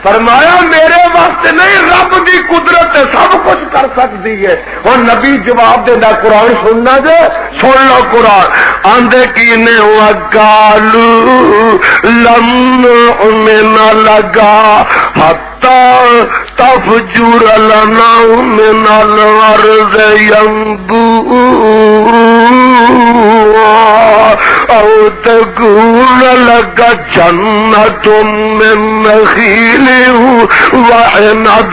فرمایا میرے واسطے نہیں، رب دی قدرت سب کچھ کر سکتی ہے۔ اور نبی جواب دینا، قرآن سننا جے، سن لو قرآن آندے کی نے وَقَالُوا لَمْ نُؤْمِنَ لَكَ حَتَّى تَفْجُرَ لَنَا مِنَ الْأَرْضِ يَنبُوعًا أَوْ تَكُونَ لَكَ جَنَّةٌ مِّن نَخِيلٍ وَعِنَبٍ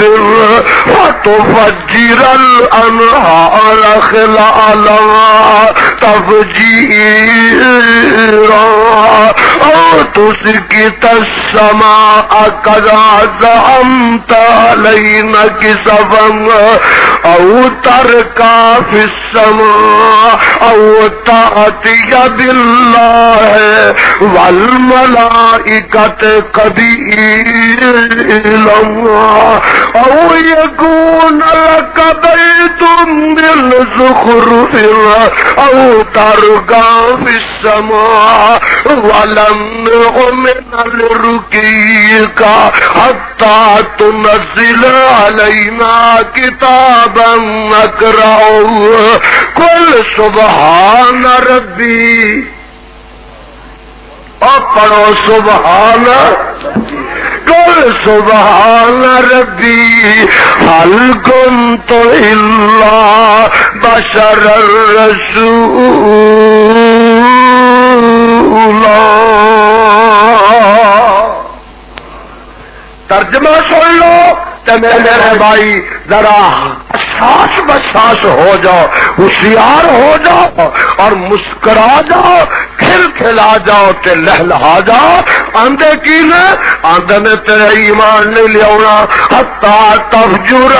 وَتُفَجِّرَ الْأَنْهَارَ خِلَالَهَا تَفْجِيرًا أَوْ تُسْقِطَ السَّمَاءَ كَمَا زَعَمْتَ عَلَيْنَا كِسَفًا أَوْ تَرْكَىٰ فِي السَّمَاءِ أَوْ تَأْتِيَ بِاللَّهِ وَالْمَلَائِكَةِ قَبِيلًا أَوْ يَكُونَ لَكَ بَيْتٌ مِّن زُخْرُفٍ أَوْ تَرْقَىٰ فِي السَّمَاءِ وَلَن نُّؤْمِنَ لِرُقِيِّكَ حَتَّىٰ تُنَزِّلَ عَلَيْنَا كِتَابًا نَّقْرَؤُهُ قُلْ سُبْحَانَ رَبِّي، اور پڑھو سبحان، قل سبحان ربی هل كنت الا بشرا رسولا۔ ترجمہ سن لو تے میرے بھائی ذرا حساس بساس ہو جاؤ، ہوشیار ہو جاؤ اور مسکرا جاؤ، کھل کھلا جاؤ تے لہلہا جاؤ۔ آندے کی نے آندے نے تیرے ایمان نہیں لیاؤنا، حتی تفجر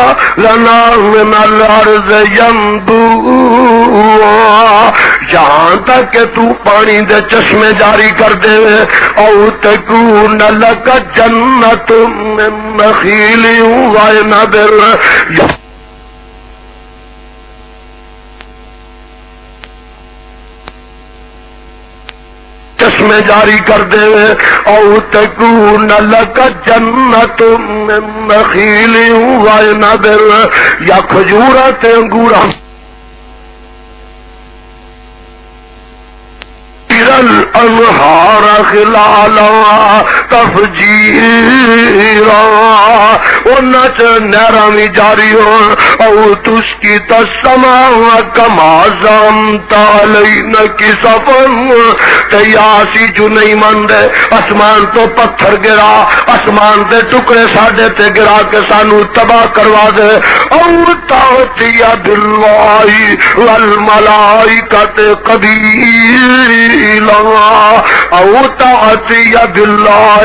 لنا من الارض ینبوعا، جہاں تک کہ تو پانی دے چشمے جاری کر دے، او تکون لک جنت من نخیل وعنب، چشمے جاری کر دے، او تکون لک جنت من نخیل وعنب، یا کھجورا تے انگورا الانہار خلالها تفجیرا، انہاں چ نہراں وی جاری ہو، او تسقط السماء كما زعمت علینا کسفا، تیاسی جو نہیں مندے آسمان تو پتھر گرا، آسمان دے ٹکڑے ساڈے تے گرا کے سانو تباہ کروا دے، او تأتی باللہ والملائکۃ قبیلا، او تأتی باللہ،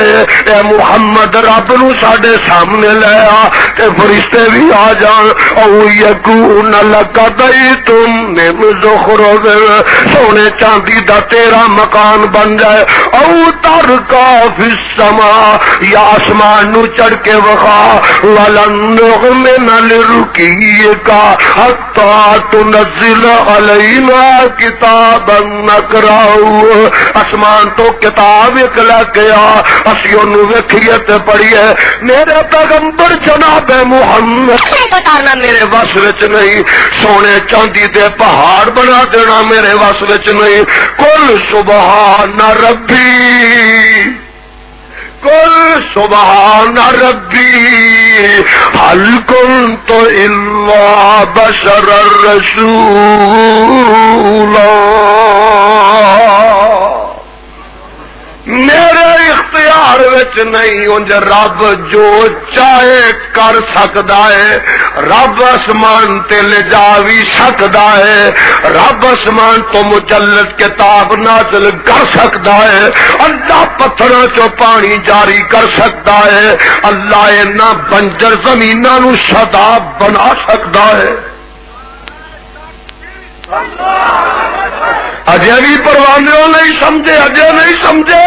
اے محمد رب نو ساڈے سامنے لے آ تے فرشتے بھی آ جان، او یکون لک بیت من زخرف، سونے چاندی دا تیرا مکان بن جائے، او ترقا فی السماء، یا آسمان نو چڑھ کے وخا، ولن نؤمن لرقیک حتی تنزل علینا کتابا نقرؤہ، آسمان تو کتاب ایک لے کے آ، اسی انہوں ویکھیے تے پڑھیے، میرے پیغمبر جناب محمد بتانا میرے وس وچ نہیں، سونے چاندی دے پہاڑ بنا دینا میرے وس وچ نہیں۔ قل سبحان ربی، قل سبحان ربی هل كنت الا بشرا رسولا، میرے اختیار اختیار وچ نہیں، انج رب جو چاہے کر سکدا ہے، رب آسمان تے لے جا بھی سکدا ہے، رب آسمان تو مجلد کتاب نازل کر سکدا ہے، اللہ پتھراں چوں پانی جاری کر سکدا ہے، اللہ اینا بنجر زمیناں نو شاداب بنا سکدا ہے۔ اجے بھی پروانے نہیں سمجھے، اجے نہیں سمجھے،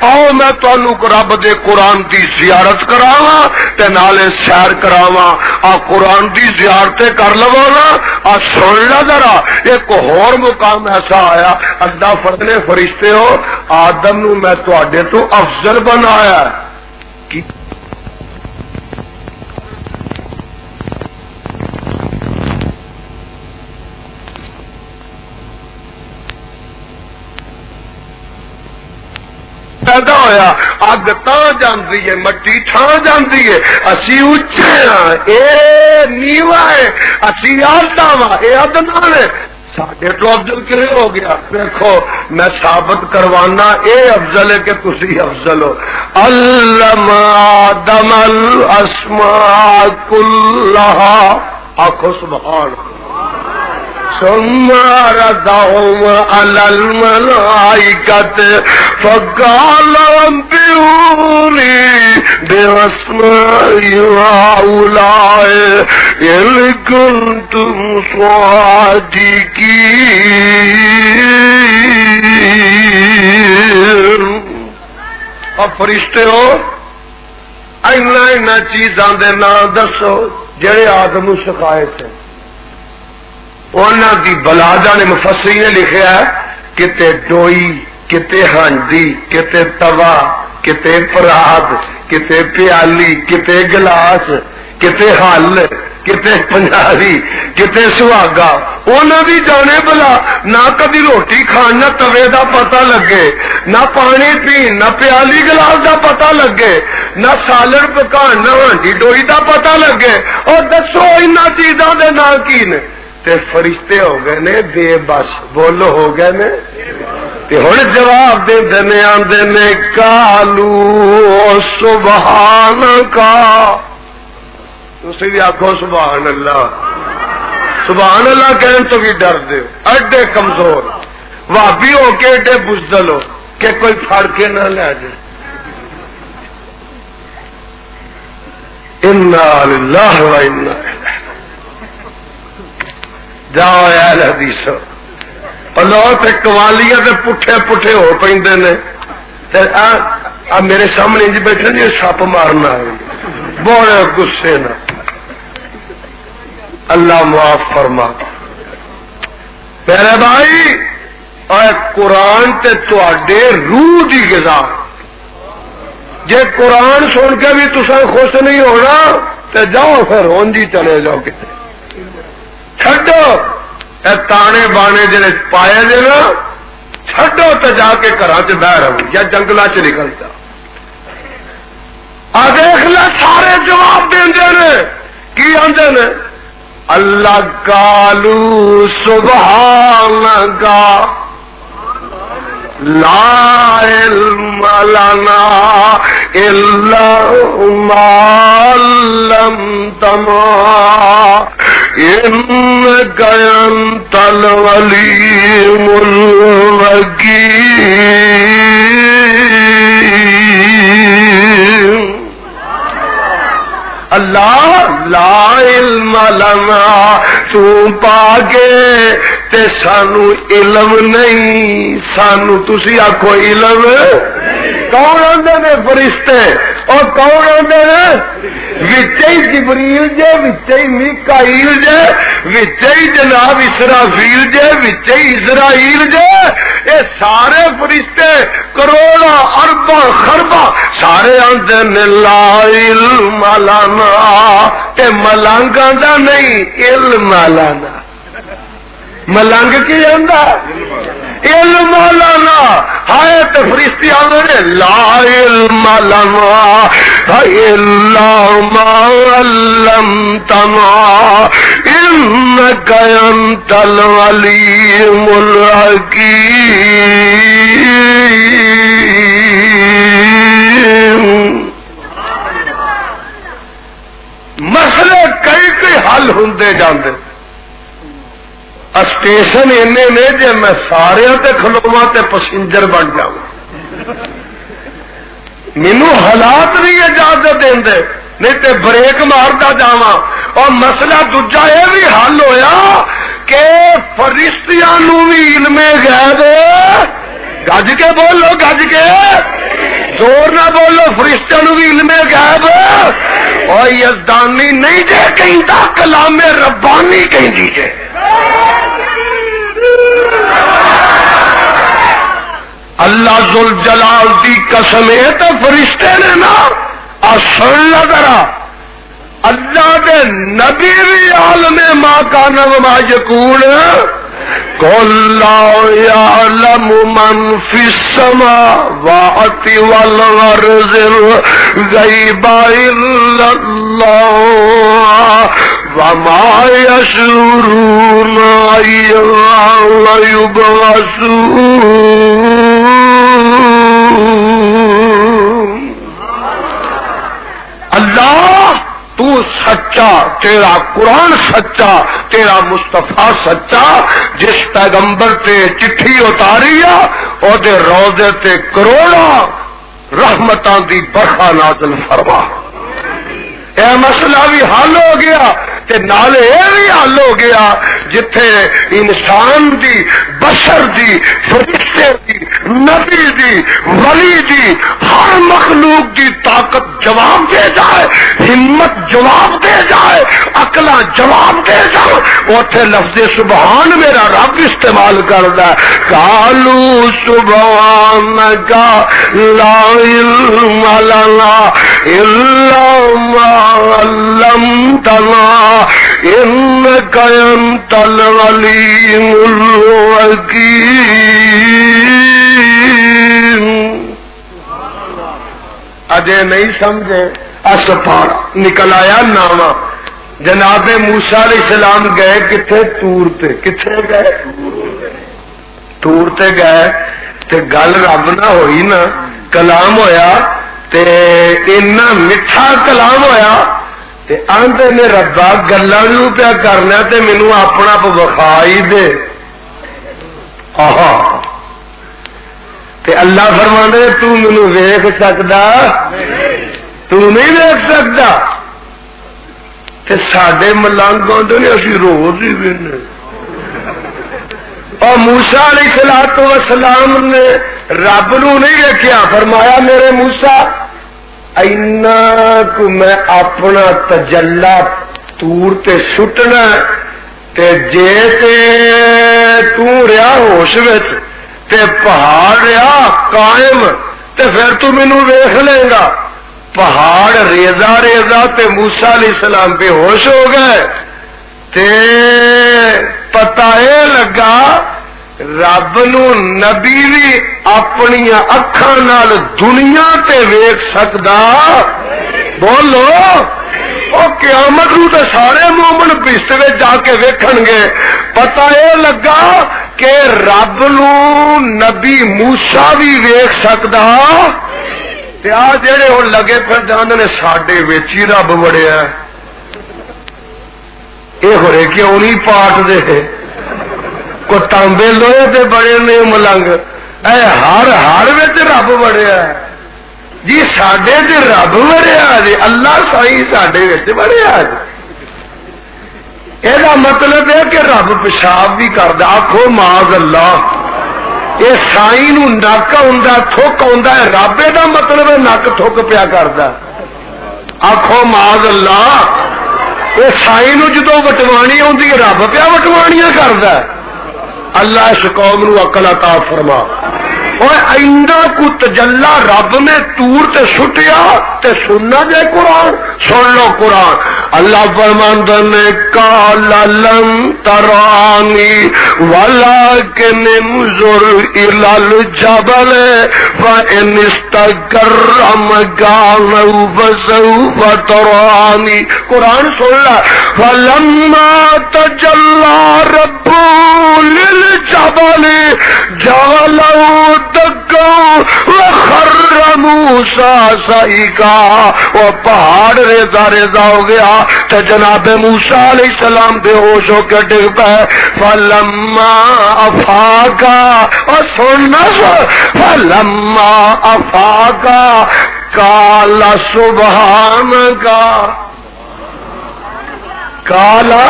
آؤ میں تانوں رب دے قرآن دی زیارت کراواں تے نالے سیر کراواں، آ قرآن دی زیارتیں کر لو نا، آ سن لا ذرا ایک اور مقام ایسا آیا، اللہ فرماتے نے فرشتے ہو آدم نو میں تواڈے تو افضل بنایا ہے۔ پیدا ہویا اگ تاں جاندی ہے، مٹی تھاں جاندی ہے، اسی اچھے ہاں اے نیوا ہے، اسی آلہ وا اے ادنا ہے، ساڈے تو افضل کیوں ہو گیا؟ دیکھو میں ثابت کروانا اے افضل ہے کہ تسی افضل ہو۔ علم آدم الاسماء کلھا، آکھو سبحان اللہ، ثم عرضهم على الملائكة فقال انبئوني بأسماء هؤلاء إن كنتم صادقين۔ اب فرشتے ہو اینا چیزاں دے نام دسو جڑے آدم نو سکھائے تھے، انہاں دی بلاجا نے مفسرین نے لکھا ہے کتے ڈوئی، کتے ہانڈی، کتے توا، کتے پراد، کتے پیالی، کتے گلاس، کتے حل، کتے پنجاری، کتے سہاگا، انہاں دی جانے بلا نہ کبھی روٹی کھان نہ توے دا پتہ لگے، نہ پانی پین نہ پیالی گلاس دا پتہ لگے، نہ سالن پکان نہ ہانڈی ڈوئی دا پتہ لگے، اور دسو انہاں چیزاں دے نام کی نے؟ تے فرشتے ہو گئے نے بے بس، بولو ہو گئے نے، تے ہن جواب دے دینے آندے نے کالو سبحانکا، تسی بھی آکھو سبحان اللہ، سبحان اللہ کہن تو بھی ڈر دے، ایڈے کمزور وہابی ہو کے ایڈے بزدل ہو کہ کوئی پھڑ کے نہ لے جائے۔ انا للہ و انا الیہ، جاؤ اہل حدیث اللہ تے قوالیاں تے پٹھے پٹھے ہو پیندے نے، تے میرے سامنے جی بیٹھے نے سپ مارنا ہے بڑے غصے نہ، اللہ معاف فرما۔ میرے بھائی اے قرآن تے تواڈے روح دی غذا، جے قرآن سن کے بھی تساں خوش نہیں ہونا تے جاؤ پھر ہونجی چلے جاؤ کتے، چھڈو اے تانے بانے جڑے پائے جے نا، چھڈو تے جا کے گھراں چ بہ رہو یا جنگلاں چ نکل جا۔ آ دیکھ لے سارے جواب دیندے نے، کی آندے نے؟ اللہ قالوا سبحانکا لا علم لنا الا ما علمتنا انك انت العليم الحكيم۔ اللہ لا علم لنا، تو پاگے تے سانو علم نہیں، سانو تسی آکھو علم، کون آندے نے فرشتے، اور کون آندے نے؟ وچے جبریل جے، وچے میکائیل جے، وچے جناب اسرافیل جے، وچے اسرائیل جے، اے سارے فرشتے کروڑا ارباں خرباں سارے آندے نے لا علم لنا، تے ملانگاں دا نہیں علم لنا، ملنگ کی آندا علم لنا، ہائے تے فرشتے آندے نے لا علم لنا الا ما علمتنا انك انت العليم الحكيم۔ حل ہوندے جاندے. اسٹیشن اینے نے جے میں سارے تے کھلواں تے پسنجر بن جاواں. مینوں حالات نہیں اجازت دیندے نہیں تے بریک مارتا جاواں. اور مسئلہ دوجا یہ بھی حل ہویا کہ فرشتیاں نو بھی علم غیب گج کے بولو گج کے زور نہ بولو فرشتیاں نو بھی علم غیب اور یزدانی نہیں جے کہندا کلام ربانی کہندی جے. اللہ ذل جلال دی قسم ہے تو فرشتے نے نا سن ذرا اللہ دے نبی بھی عالم ما کان وما یکون. قل لا يعلم من في السماوات والارض الغيب الا الله وما يشعرون ايان يبعثون. اللہ تو سچا، تیرا قرآن سچا، تیرا مصطفیٰ سچا، جس پیغمبر تے چٹھی اتاری او دے روضے تے کروڑا رحمتاں دی برخا نازل فرما. اے مسئلہ بھی حل ہو گیا تے نالے یہ بھی حل ہو گیا جتھے انسان دی بشر دی فرشتے دی نبی دی ولی دی ہر مخلوق دی طاقت جواب دے جائے، ہمت جواب دے جائے، عقلاں جواب دے جائے، اوتھے لفظ سبحان میرا رب استعمال کردا ہے. قالوا سبحانک لا علم لنا الا ما علمتنا انك انت العليم الحكيم. اجے نہیں سمجھے اسپار نکل آیا ناما. جناب موسیٰ علیہ السلام گئے کتھے؟ تور تے. کتھے گئے؟ تور تے گئے تے گل رب نہ ہوئی نا، کلام ہویا تے اتنا میٹھا کلام ہویا تے آندے نے ربا گلاں نو پیا کرنا تے مینوں اپنا وکھائی دے. آہا تے اللہ فرماندے تو مینوں ویکھ سکدا؟ تو نہیں ویکھ سکدا. تے ساڈے ملنگ آندے نے اسی روز ہی ویکھنے. اور موسیٰ علیہ الصلوۃ والسلام نے رب نو نہیں ویکھیا، فرمایا میرے موسیٰ اینا کو میں اپنا تجلا تور تے سٹنا تے جے تے تو رہا ہوش وچ تے پہاڑ رہا قائم تے پھر تو مینوں ویکھ لے گا. پہاڑ ریزا ریزا تے موسیٰ علیہ السلام بے ہوش ہو گئے تے پتہ اے لگا رب نو نبی بھی اپنی اکھاں نال دنیا تے ویکھ سکدا. بولو او قیامت نو تے سارے مومن بسترے جا کے ویکھن گے. پتہ اے لگا کہ رب نو نبی موسیٰ بھی ویکھ سکدا. تے آ جڑے ہن لگے پھر جاندے نے ساڈے وچ ہی رب وڑیا. اے ہورے کیوں نہیں پاٹ دے کو تانبے لوہے تے بڑے نے ملنگ اے ہر وچ رب وڑیا جی. ساڈے تے رب وڑیا جی، اللہ سائی ساڈے وچ وڑیا جی. یہ مطلب ہے کہ رب پیشاب بھی کردا. آکھو معاذ اللہ. یہ سائی نو نک آندا تھک آندا ہے، رب دا مطلب ہے نک تھک پیا کردا. آکھو معاذ اللہ. یہ سائی نو جدوں وٹوانی آندی رب پیا وٹوانیاں کردا. اللہ اس قوم نو عقل عطا فرما. اور آئندہ کو تجلا رب نے تور تے سٹیا تے سننا جائے قرآن. سن لو قرآن. اللہ فرماندہ نے قال لن ترانی ولکن انظر الی الجبل فإن استقر مکانہ فسوف ترانی. قرآن سن لا. فلما تجلی رب للجبل جعلہ دکا وخر موسیٰ موسیٰ صعقا، وہ پہاڑ ریزہ ریزہ ہو گیا تو جناب موسیٰ علیہ السلام بے ہوش ہو کے ڈگ پے. فلما افاقا، اور سننا فلما افاقا قال سبحانکا، کالا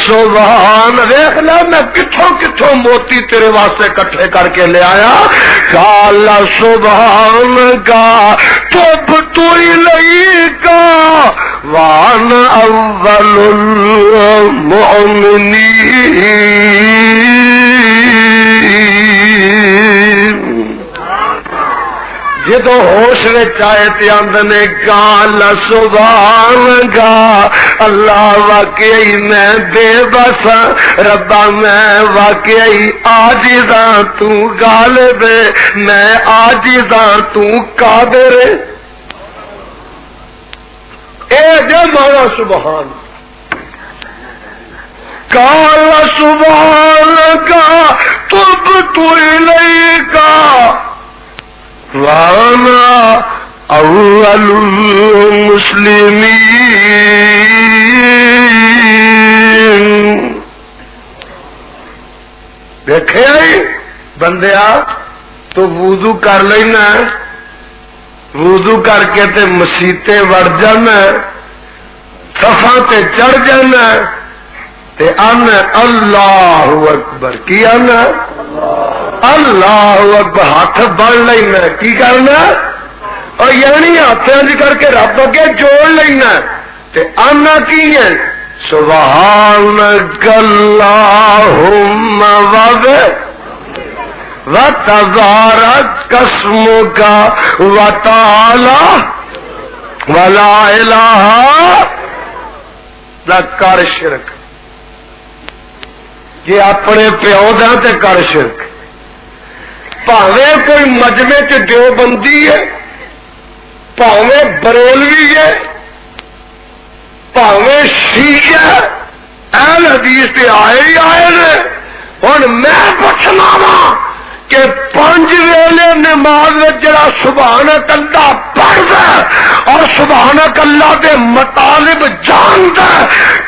سبحان. دیکھ لے میں کتھوں کتھوں موتی تیرے واسطے کٹھے کر کے لے آیا. کالا سبحان کا تبت الیک وانا اول المؤمنین. جدو ہوش وچ آئے تے آندے کال سبحان کا، اللہ واقعی میں بے بس، ربا میں واقعی عاجز ہاں، تو غالب میں عاجز ہاں، تو قادر. اے جو مانا سبحان، کال سبحان کا تبت الیک وانا اول المسلمین. دیکھے بندیا تو وضو کر لینا، وضو کر کے تے مسیتے وڑ جانا، صفاں تے چڑھ جانا تے آنا اللہ اکبر. کی آنا؟ اللہ اکبر. ہاتھ بڑھ لینا، کی کرنا؟ اور یعنی ہاتھ کر کے رب اگے جوڑ لینا تے آنا کی ہے سبحانک اللہم وتبارک اسمک وتعالی ولا الہ نہ کر شرک. جی اپنے پیو دا تے کر شرک. پاوے کوئی مجمع چ دیوبندی ہے، پاوے بریلوی ہے، پاوے شیعہ، اہل حدیث تے آئے ہی آئے نے. ہن میں پوچھنا وا کہ 5 ویلے نماز جڑا سبحانک اللہ پڑھدا اور سبحانک اللہ دے مطالب جاندا،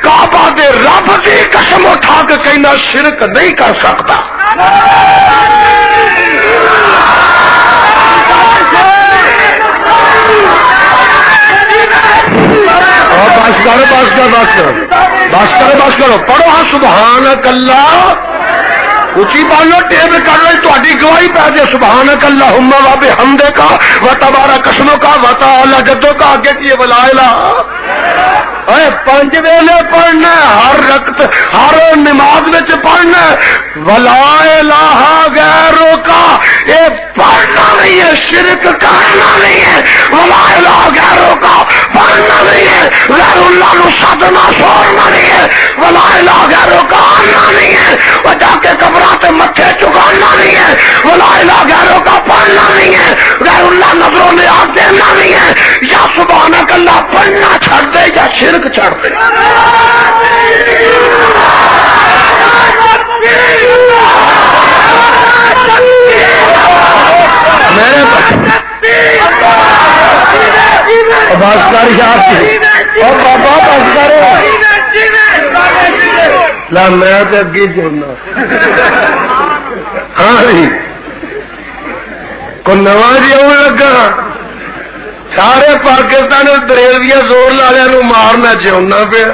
کعبہ دے رب دی قسم اٹھا کے کہنا شرک نہیں کر سکتا. بس کرو پڑھو ہاں سبحانک اللہ. اچھی بولو، ٹیب کر لو، تھی گواہی پہ جائے سبحانک اللہم و بحمدک و تبارک اسمک و تعالی جدک. آگے کی ولا الہ. 5 ویلے پڑھنا، ہر رکعت ہر نماز میں پڑھنا. ولا الہ غیرک، یہ پڑھنا نہیں ہے، شرک کرنا نہیں ہے. ولا الہ غیرک پڑھنا نہیں ہے، غیر اللہ نو سدنا چھوڑنا نہیں ہے. ولا الہ غیرک آنا نہیں ہے، وہ جا کے قبراں متھے چکانا نہیں ہے. ولا الہ غیرک پڑھنا نہیں ہے، غیر اللہ نظروں میں آ دینا نہیں ہے. یا سبحانک اللہ پڑھنا چھڑ دے یا شرک چھڑ دے. بس کر اور بابا بس کرو. لا میں تو اگے چاہنا ہاں جی کو نواں جی آن لگا. سارے پاکستان بریلویا زور لالیا مارنا چاہنا پیا،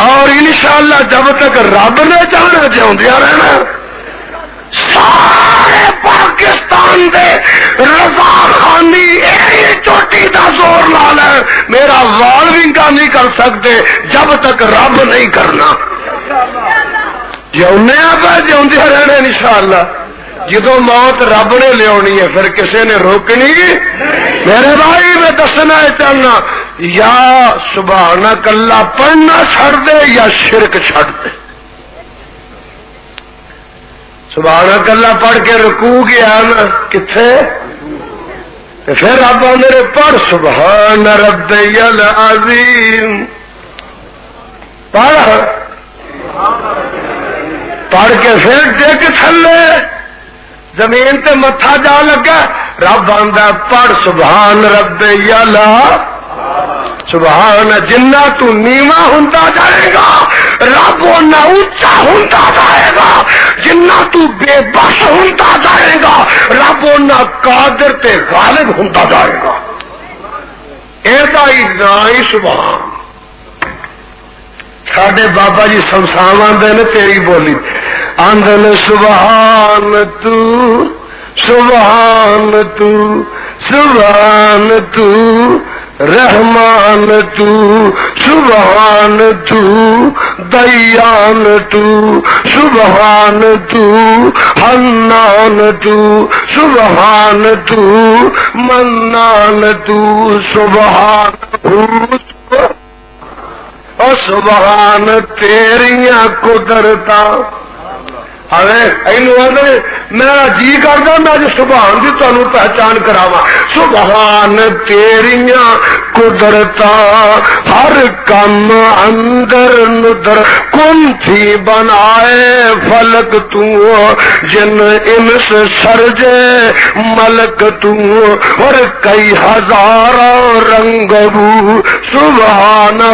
اور انشاءاللہ جب تک رب نے چاہنا چاہدیا رہنا. سارے پاکستان دے رضا خانی چوٹی دا زور لا لے، میرا وال ونگا نہیں کر سکتے جب تک رب نہیں کرنا. جونے پہ جوندیا رہنا انشاءاللہ. جدو موت رب نے لیا ہے پھر کسی نے روکنی. میرے بھائی میں دسنا چاہنا، یا سبحانک اللہ پڑھنا چھڑ دے یا شرک چھڑ دے. سبحانک اللہ پڑھ کے رکوع گیا نا کتنے، پھر رب میرے پڑھ سبحان ربی العظیم. پڑھ کے پھر ڈگ تھلے زمین تے متھا جا لگا رب آندا پڑھ سبحان رب یلا سبحان جنہ تو نیواں ہوندا جائے گا رب اونہ اونچا ہوندا جائے گا جنہ تو بے بس ہوندا جائے گا رب اونہ قادر تے غالب ہوندا جائے گا ایدا ہی نائی سبحان ساڈے بابا جی سمسام آندے نے تیری بولی آندے نے سبحان تو سبحان تو سبحان تو رحمان تو سبحان تو دیان تو سبحان تو حنان تو سبحان تو منان تو سبحان اور سبحان تیریاں قدرتاں میرا جی کرتا میں جو سبحان کی تمہیں پہچان کراوا سبحان تیریاں قدرتاں ہر کم اندر ندر کن تھی بنائے فلک تو جن انس سرجے ملک تو اور کئی ہزاروں رنگ بو سبحانہ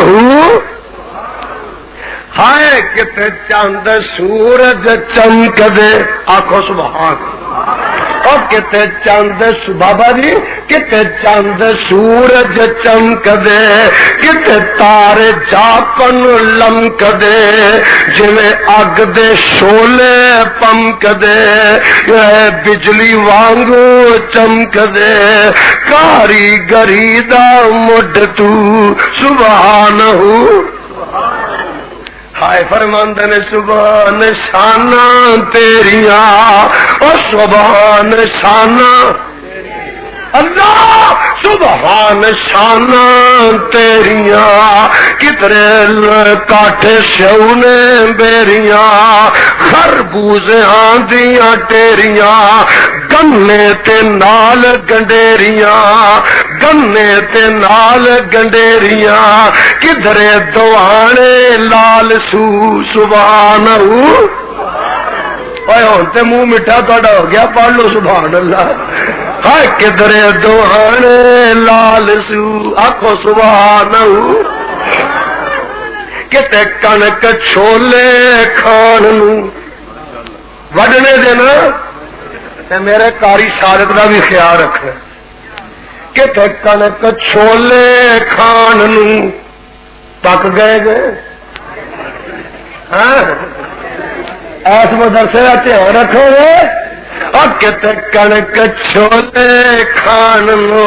ہائے کتے چاند سورج چمک دے آخو سبحان اور کتے چاند بابا جی کتے چاند سورج چمک دے کتے تارے جاپن لمک دے جویں اگ دے شولے پمک دے بجلی وانگو چمک دے کاریگری دا مڈ تو سبحان ہائے فرماندے نے سبحان شانہ تیریاں اور سبحان شانہ اللہ سبحان شانہ تیریاں کترے کاٹھے سونے بیریاں خربوزے آندیاں ٹیریاں گنے تے نال گنڈیریاں گنے تے نال گنڈیریاں کدھرے دوانے لال سو سبحان تے منہ میٹھا تہاڈا ہو گیا پڑھ لو سبحان اللہ ہائے کدھرے دوانے لال سو آخو سبحان کتے کنک چھولے کھان نو وڈنے دینا تے میرے کاری صادق دا بھی خیال رکھ کتے کنک چھولے کھان نو پک گئے ہاں ایس مدرسے کا دھیان رکھو گے اور کتے کنک چھولے کھان نو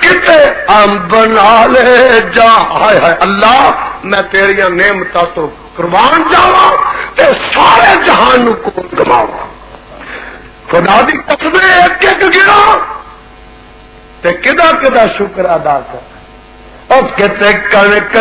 کتے امب نالے جا ہائے ہائے اللہ میں تیریاں نعمتاں تو قربان جاواں تے سارے جہان نو کول گماواں خدا دی قسم ایک ایک گنا تے کدا کدا شکر ادا کر اور کتے کنک